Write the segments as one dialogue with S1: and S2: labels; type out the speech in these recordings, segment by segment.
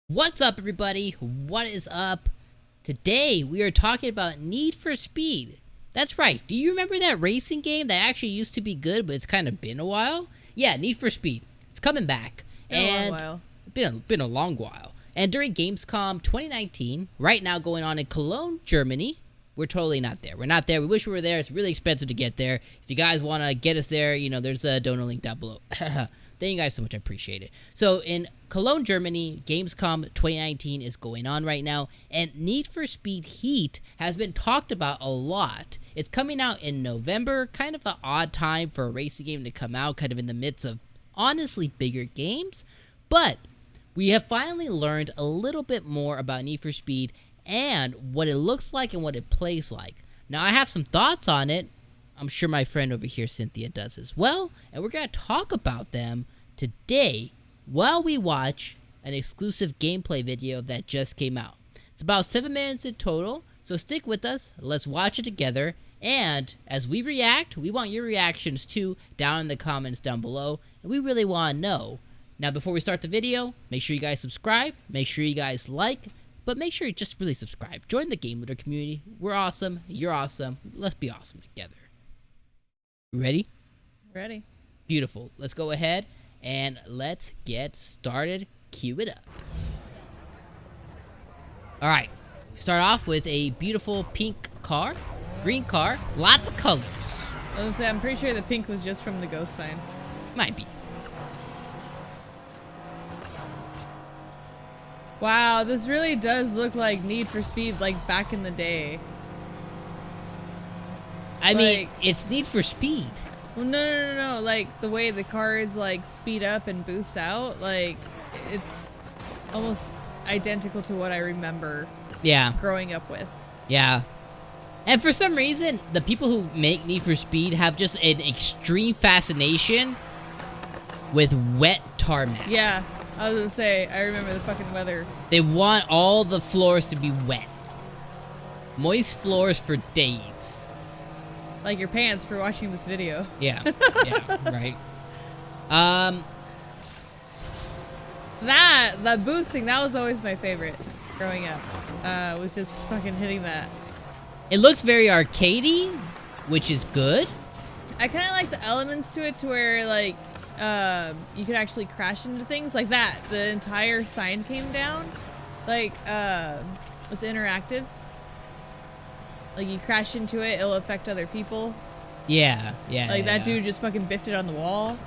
S1: What's up, everybody? What is up? Today we are talking about Need for Speed. That's right. Do you remember that racing game that actually used to be good, but it's kind of been a while? Yeah, Need for Speed. It's coming back.
S2: Been a long while.
S1: Been a long while. And during Gamescom 2019, right now going on in Cologne, Germany, we're totally not there. We're not there. We wish we were there. It's really expensive to get there. If you guys want to get us there, you know, there's a donor link down below. Thank you guys so much. I appreciate it. So in Cologne, Germany, Gamescom 2019 is going on right now, and Need for Speed Heat has been talked about a lot. It's coming out in November, kind of an odd time for a racing game to come out, kind of in the midst of honestly bigger games, but we have finally learned a little bit more about Need for Speed and what it looks like and what it plays like. Now, I have some thoughts on it. I'm sure my friend over here, Cynthia, does as well, and we're going to talk about them today while we watch an exclusive gameplay video that just came out. It's about 7 minutes in total, so stick with us. Let's watch it together, and as we react, we want your reactions too down in the comments down below, and we really want to know. Now, before we start the video, make sure you guys subscribe, make sure you guys like, but make sure you just really subscribe. Join the Game Leader community. We're awesome. You're awesome. Let's be awesome together. Ready?
S2: Ready.
S1: Beautiful. Let's go ahead and let's get started. Cue it up. All right. Start off with a beautiful pink car, green car, lots of colors.
S2: I was gonna say, I'm pretty sure the pink was just from the ghost sign.
S1: Might be.
S2: Wow, this really does look like Need for Speed, like back in the day.
S1: I mean, it's Need for Speed.
S2: Well, no. Like the way the cars like speed up and boost out, like it's almost identical to what I remember.
S1: Yeah.
S2: Growing up with.
S1: Yeah. And for some reason, the people who make Need for Speed have just an extreme fascination with wet tarmac.
S2: Yeah. I was gonna say, I remember the fucking weather.
S1: They want all the floors to be wet. Moist floors for days.
S2: Like your pants for watching this video.
S1: Yeah, yeah, right.
S2: That boosting, that was always my favorite growing up. Was just fucking hitting that.
S1: It looks very arcadey, which is good.
S2: I kind of like the elements to it to where like you could actually crash into things like that. The entire sign came down. Like it's interactive. Like you crash into it, it'll affect other people.
S1: Yeah.
S2: Like that dude just fucking biffed it on the wall.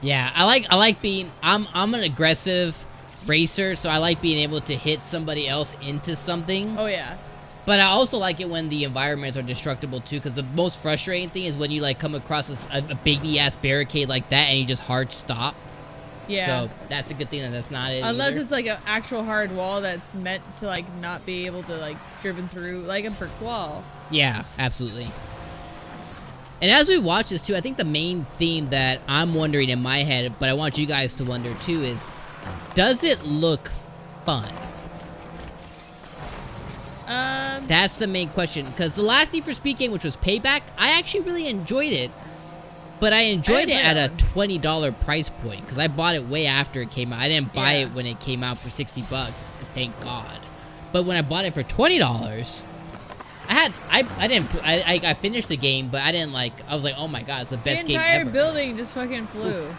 S1: Yeah, I like being I'm an aggressive racer, so I like being able to hit somebody else into something.
S2: Oh yeah.
S1: But I also like it when the environments are destructible too, because the most frustrating thing is when you like come across a baby ass barricade like that and you just hard stop.
S2: Yeah.
S1: So that's a good thing that that's not it.
S2: Unless
S1: either.
S2: it's like an actual hard wall that's meant to like not be able to like driven through, like a brick wall.
S1: Yeah, absolutely. And as we watch this too, I think the main theme that I'm wondering in my head, but I want you guys to wonder too, is does it look fun? That's the main question, because the last Need for Speed game, which was Payback, I actually really enjoyed it, but I enjoyed it at a $20 price point, because I bought it way after it came out. I didn't buy it when it came out for 60 bucks, thank God. But when I bought it for $20, I finished the game, but I didn't like, I was like, oh my God, it's the best game ever.
S2: The entire building just fucking flew. Oof.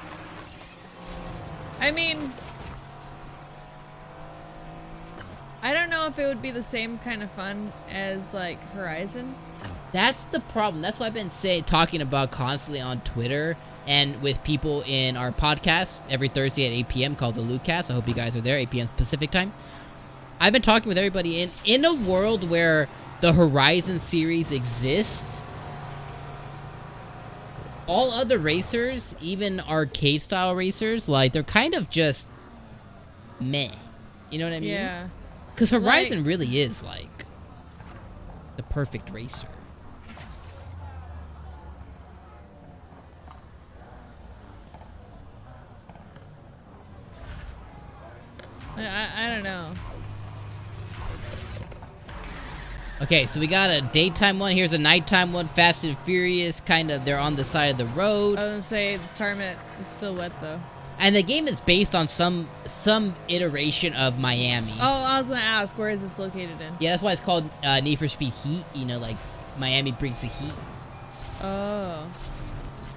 S2: I mean, I don't know if it would be the same kind of fun as like Horizon.
S1: That's the problem. That's what I've been talking about constantly on Twitter and with people in our podcast every Thursday at 8 p.m. called the Lucas. I hope you guys are there, 8 p.m. Pacific time. I've been talking with everybody in a world where the Horizon series exists. All other racers, even arcade style racers, like they're kind of just meh. You know what I mean?
S2: Yeah.
S1: Because Horizon really is like the perfect racer.
S2: I don't know.
S1: Okay, so we got a daytime one. Here's a nighttime one. Fast and Furious, kind of, they're on the side of the road.
S2: I was gonna say the tarmac is still wet though.
S1: And the game is based on some iteration of Miami.
S2: Oh, I was gonna ask, where is this located in?
S1: Yeah, that's why it's called Need for Speed Heat. You know, like Miami brings the heat.
S2: Oh.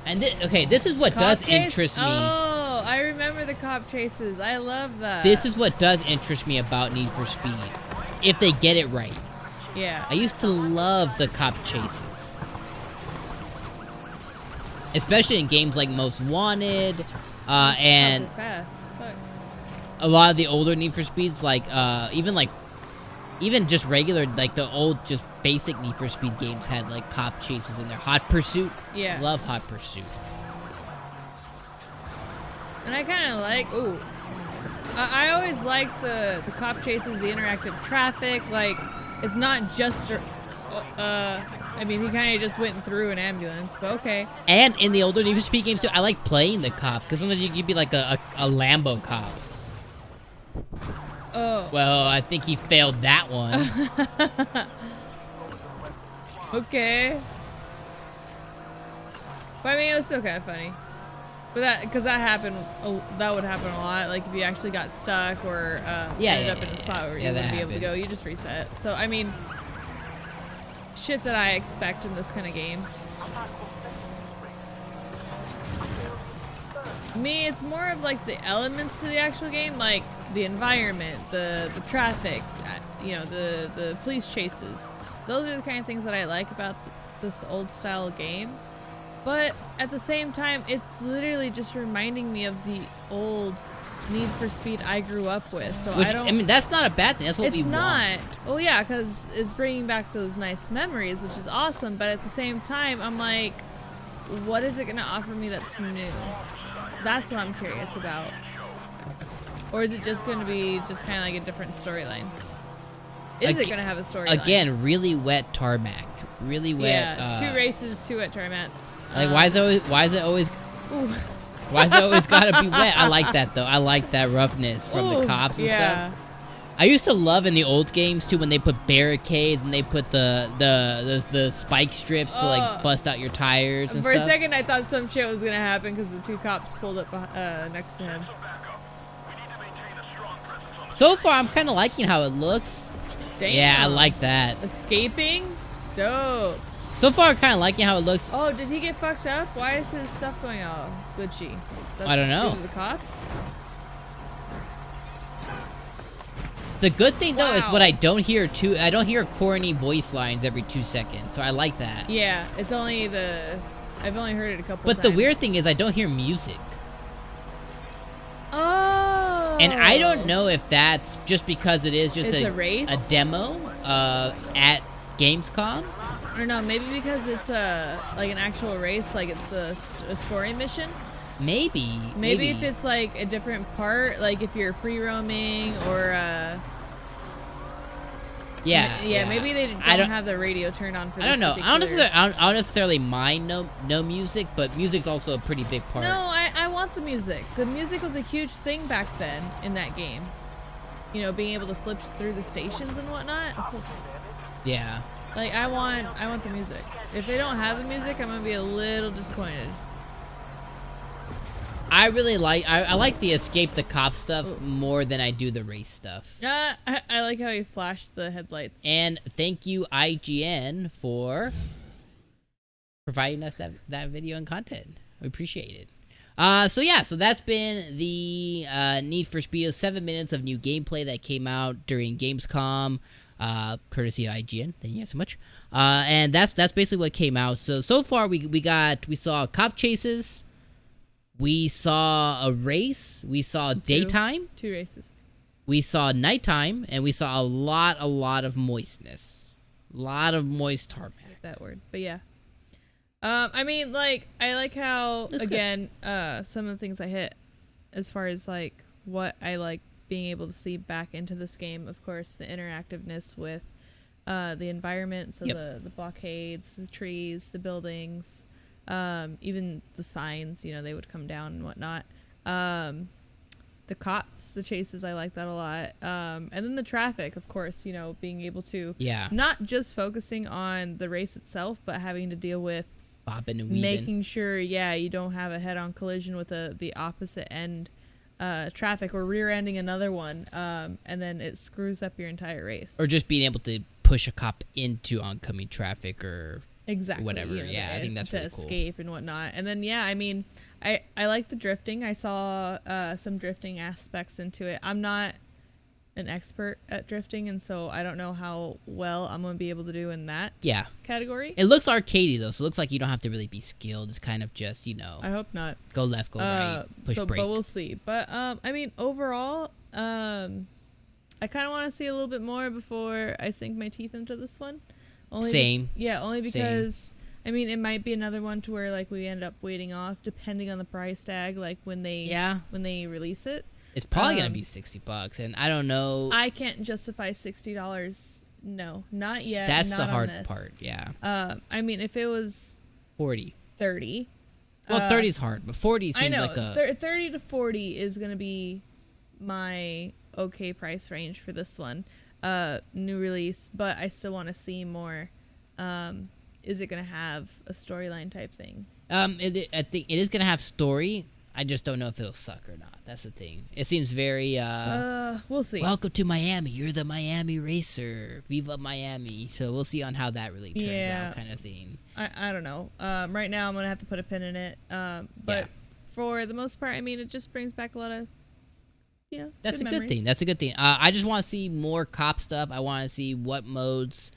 S1: And this is what
S2: Cop
S1: does
S2: chase?
S1: interest me.
S2: Oh, I remember the cop chases. I love that.
S1: This is what does interest me about Need for Speed, if they get it right.
S2: Yeah.
S1: I used to love the cop chases, especially in games like Most Wanted, and
S2: Cops are fast. Fuck.
S1: a lot of the older Need for Speeds, like even just regular, like the old, just basic Need for Speed games had like cop chases in there. Hot Pursuit.
S2: Yeah.
S1: Love Hot Pursuit.
S2: And I kind of like, ooh. I always liked the cop chases, the interactive traffic. Like, it's not just, I mean, he kind of just went through an ambulance, but okay.
S1: And in the older Need for Speed games too, I like playing the cop, because sometimes you could be like a Lambo cop.
S2: Oh.
S1: Well, I think he failed that one.
S2: Okay. But I mean, it was still kind of funny. But because that happened, that would happen a lot. Like if you actually got stuck or ended up in a spot where you wouldn't be able to go, you just reset. So I mean, shit that I expect in this kind of game. Me, it's more of like the elements to the actual game, like the environment, the traffic, you know, the police chases. Those are the kind of things that I like about this old style game. But at the same time, it's literally just reminding me of the old Need for Speed I grew up with. So I
S1: mean, that's not a bad thing. That's what we want.
S2: It's not. Well, yeah, because it's bringing back those nice memories, which is awesome. But at the same time, I'm like, what is it going to offer me that's new? That's what I'm curious about. Or is it just going to be just kind of like a different storyline? Is it going to have a storyline?
S1: Again, really wet tarmac. Really wet.
S2: Yeah, 2 races, 2 wet tarmacs.
S1: Like, why is it always gotta be wet? I like that, though. I like that roughness from the cops and stuff. I used to love in the old games, too, when they put barricades and they put the spike strips to, like, bust out your tires and stuff.
S2: For a second, I thought some shit was going to happen because the 2 cops pulled up next to him.
S1: So far, I'm kind of liking how it looks.
S2: Damn.
S1: Yeah, I like that.
S2: Escaping? Dope.
S1: So far, I'm kind of liking how it looks.
S2: Oh, did he get fucked up? Why is his stuff going all glitchy?
S1: I don't know.
S2: Due to the cops?
S1: The good thing, though, is what I don't hear too. I don't hear corny voice lines every 2 seconds, so I like that.
S2: Yeah, it's only I've only heard it a couple times.
S1: But the weird thing is I don't hear music.
S2: Oh.
S1: And I don't know if that's just because it is just
S2: a race?
S1: a demo at Gamescom.
S2: Or no, maybe because it's like an actual race, like it's a story mission.
S1: Maybe
S2: if it's like a different part, like if you're free roaming or maybe they don't have the radio turned on for this. I don't know.
S1: I don't necessarily mind no music, but music's also a pretty big part.
S2: No, I want the music. The music was a huge thing back then in that game. You know, being able to flip through the stations and whatnot.
S1: Yeah.
S2: Like I want the music. If they don't have the music, I'm gonna be a little disappointed.
S1: I really I like the escape the cop stuff more than I do the race stuff.
S2: I like how you flashed the headlights.
S1: And thank you IGN for providing us that video and content. We appreciate it. So that's been the Need for Speed 7 minutes of new gameplay that came out during Gamescom. Courtesy of IGN. Thank you guys so much. And that's basically what came out. So far we saw cop chases. We saw a race. We saw daytime.
S2: 2 races.
S1: We saw nighttime, and we saw a lot of moistness. A lot of moist tarmac.
S2: That word, but yeah. I mean, like, I like how again, some of the things I hit, as far as like what I like being able to see back into this game. Of course, the interactiveness with the environment, so the blockades, the trees, the buildings. Even the signs, you know, they would come down and whatnot. The cops, the chases, I like that a lot. And then the traffic, of course, you know, being able to not just focusing on the race itself, but having to deal with
S1: bobbing and weaving.
S2: Making sure, you don't have a head-on collision with the opposite end traffic or rear-ending another one, and then it screws up your entire race.
S1: Or just being able to push a cop into oncoming traffic or
S2: exactly
S1: whatever. Yeah, I think that's
S2: to
S1: really cool.
S2: escape and whatnot. And then yeah, I mean, I like the drifting. I saw some drifting aspects into it. I'm not an expert at drifting, and so I don't know how well I'm gonna be able to do in that category.
S1: It looks arcadey though, so it looks like you don't have to really be skilled. It's kind of just, you know,
S2: I hope not.
S1: go left, go right, push brake.
S2: But we'll see. But I mean, overall, I kind of want to see a little bit more before I sink my teeth into this one. Only because I mean, it might be another one to where like we end up waiting off depending on the price tag, like when they release it.
S1: It's probably gonna be $60, and I don't know.
S2: I can't justify $60. No, not yet.
S1: That's
S2: not
S1: the hard
S2: on this.
S1: part. Yeah.
S2: I mean, if it was
S1: 40,
S2: 30.
S1: Well, 30 is hard, but 40 seems like a
S2: 30 to 40 is gonna be my okay price range for this one. New release, but I still want to see more. Is it gonna have a storyline type thing?
S1: I think it is gonna have story. I just don't know if it'll suck or not. That's the thing. It seems very
S2: we'll see.
S1: Welcome to Miami. You're the Miami racer. Viva Miami. So we'll see on how that really turns out, kind of thing.
S2: I don't know. Right now I'm gonna have to put a pin in it. But for the most part, I mean, it just brings back a lot of
S1: that's
S2: good
S1: a
S2: memories.
S1: good thing. That's a good thing. I just want to see more cop stuff. I want to see what modes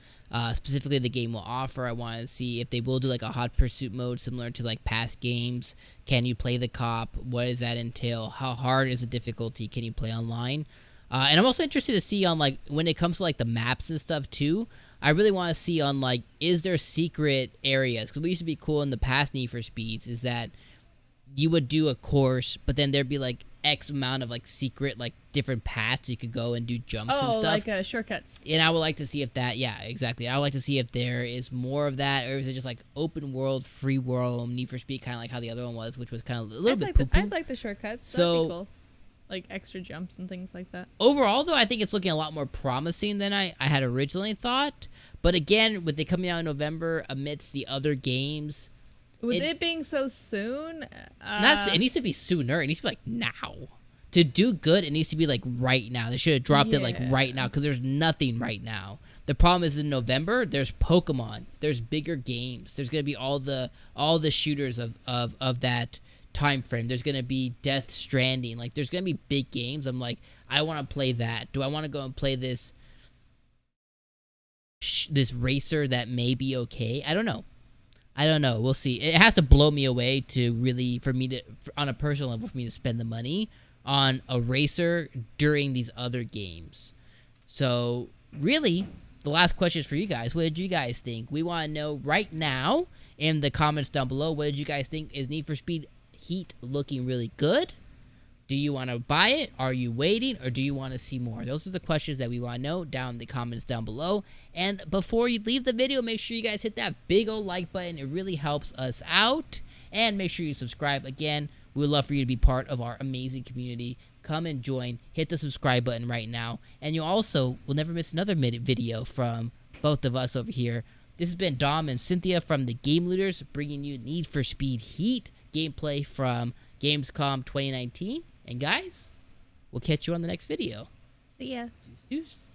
S1: specifically the game will offer. I want to see if they will do like a hot pursuit mode similar to like past games. Can you play the cop? What does that entail? How hard is the difficulty? Can you play online? And I'm also interested to see on like when it comes to like the maps and stuff too. I really want to see on like, is there secret areas? Because what used to be cool in the past Need for Speeds is that you would do a course, but then there'd be like X amount of like secret like different paths you could go and do jumps and stuff.
S2: Like shortcuts.
S1: And I would like to see if that, exactly. I would like to see if there is more of that, or is it just like open world, free world, Need for Speed, kind of like how the other one was, which was kind of a little bit poo-poo.
S2: I'd like the shortcuts. That'd be cool. Like extra jumps and things like that.
S1: Overall, though, I think it's looking a lot more promising than I had originally thought. But again, with it coming out in November amidst the other games,
S2: with it being so soon,
S1: it needs to be sooner. It needs to be like now. To do good, it needs to be like right now. They should have dropped it like right now, because there's nothing right now. The problem is in November, there's Pokemon, there's bigger games, there's gonna be all the shooters of that time frame. There's gonna be Death Stranding. Like there's gonna be big games. I'm like, I want to play that. Do I want to go and play this racer that may be okay? I don't know. We'll see. It has to blow me away to really, for me to, on a personal level, for me to spend the money on a racer during these other games. So really, the last question is for you guys. What did you guys think? We want to know right now in the comments down below. What did you guys think? Is Need for Speed Heat looking really good? Do you want to buy it? Are you waiting? Or do you want to see more? Those are the questions that we want to know down in the comments down below. And before you leave the video, make sure you guys hit that big old like button. It really helps us out. And make sure you subscribe. Again, we would love for you to be part of our amazing community. Come and join. Hit the subscribe button right now. And you also will never miss another video from both of us over here. This has been Dom and Cynthia from the Game Looters, bringing you Need for Speed Heat gameplay from Gamescom 2019. And guys, we'll catch you on the next video.
S2: See ya.
S1: Deuce.